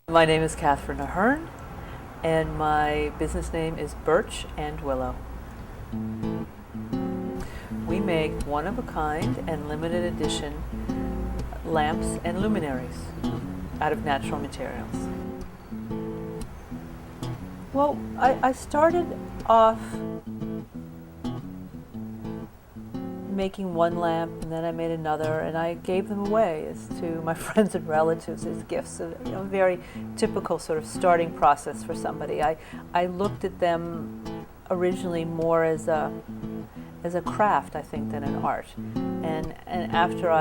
My name is Katherine Ahern, and my business name is Birch and Willow. We make one-of-a-kind and limited edition lamps and luminaries out of natural materials. Well, I started off making one lamp, and then I made another, and I gave them away to my friends and relatives as gifts. A very typical sort of starting process for somebody. I looked at them originally more as a craft, I think, than an art. And after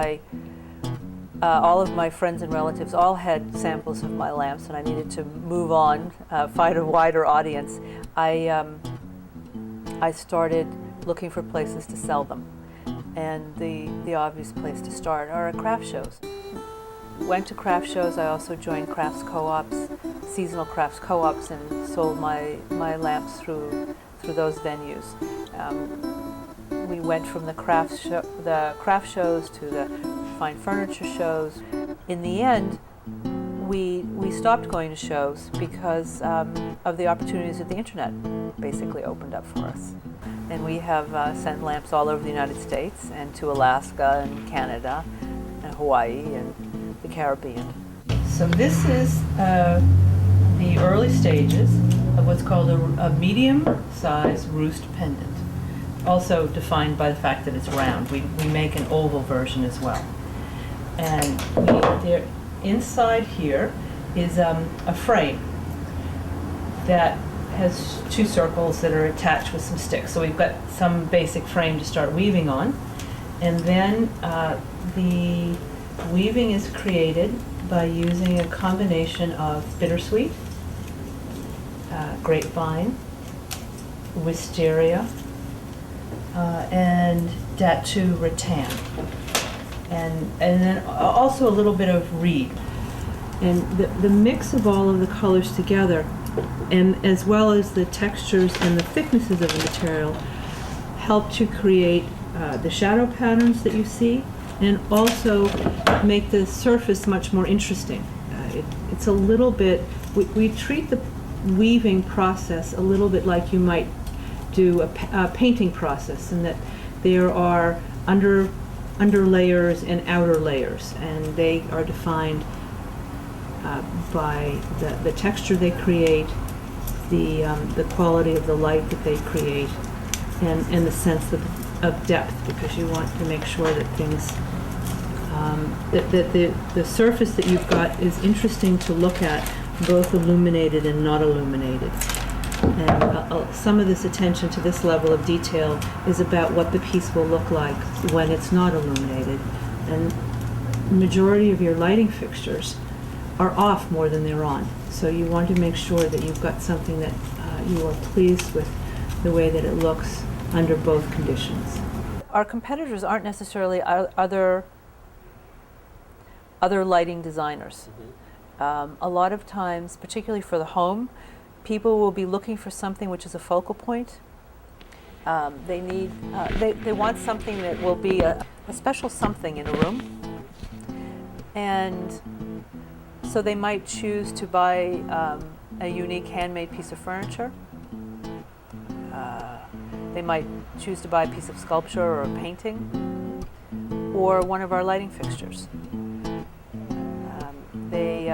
all of my friends and relatives all had samples of my lamps, and I needed to move on, find a wider audience. I started looking for places to sell them. And the obvious place to start are at craft shows. Went to craft shows. I also joined crafts co-ops, seasonal crafts co-ops, and sold my lamps through those venues. We went from the craft shows to the fine furniture shows. In the end, we stopped going to shows because of the opportunities that the internet basically opened up for us. And we have sent lamps all over the United States and to Alaska and Canada and Hawaii and the Caribbean. So this is the early stages of what's called a medium-sized roost pendant, also defined by the fact that it's round. We make an oval version as well. And inside here is a frame that has two circles that are attached with some sticks. So we've got some basic frame to start weaving on. And then the weaving is created by using a combination of bittersweet, grapevine, wisteria, and datu rattan. And then also a little bit of reed. And the mix of all of the colors together, and as well as the textures and the thicknesses of the material, help to create the shadow patterns that you see, and also make the surface much more interesting. It's a little bit, we treat the weaving process a little bit like you might do a painting process, in that there are under layers and outer layers, and they are defined by the texture they create, the quality of the light that they create, and the sense of depth, because you want to make sure that things, that the surface that you've got is interesting to look at, both illuminated and not illuminated. And some of this attention to this level of detail is about what the piece will look like when it's not illuminated. And the majority of your lighting fixtures are off more than they're on. So you want to make sure that you've got something that you are pleased with the way that it looks under both conditions. Our competitors aren't necessarily other lighting designers. Mm-hmm. A lot of times, particularly for the home, people will be looking for something which is a focal point. They want something that will be a special something in a room. And so they might choose to buy a unique handmade piece of furniture. They might choose to buy a piece of sculpture or a painting, or one of our lighting fixtures. They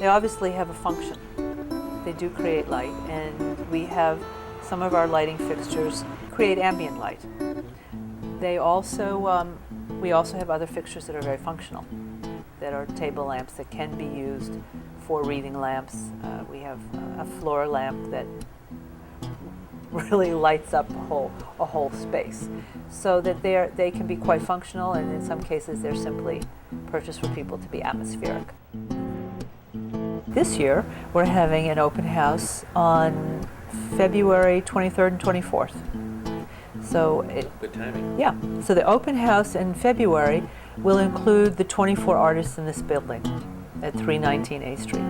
obviously have a function. They do create light, and we have some of our lighting fixtures create ambient light. We also have other fixtures that are very functional, that are table lamps that can be used for reading lamps. We have a floor lamp that really lights up a whole space, so that they can be quite functional, and in some cases they're simply purchased for people to be atmospheric. This year we're having an open house on February 23rd and 24th. So good timing. Yeah. So the open house in February will include the 24 artists in this building at 319 A Street.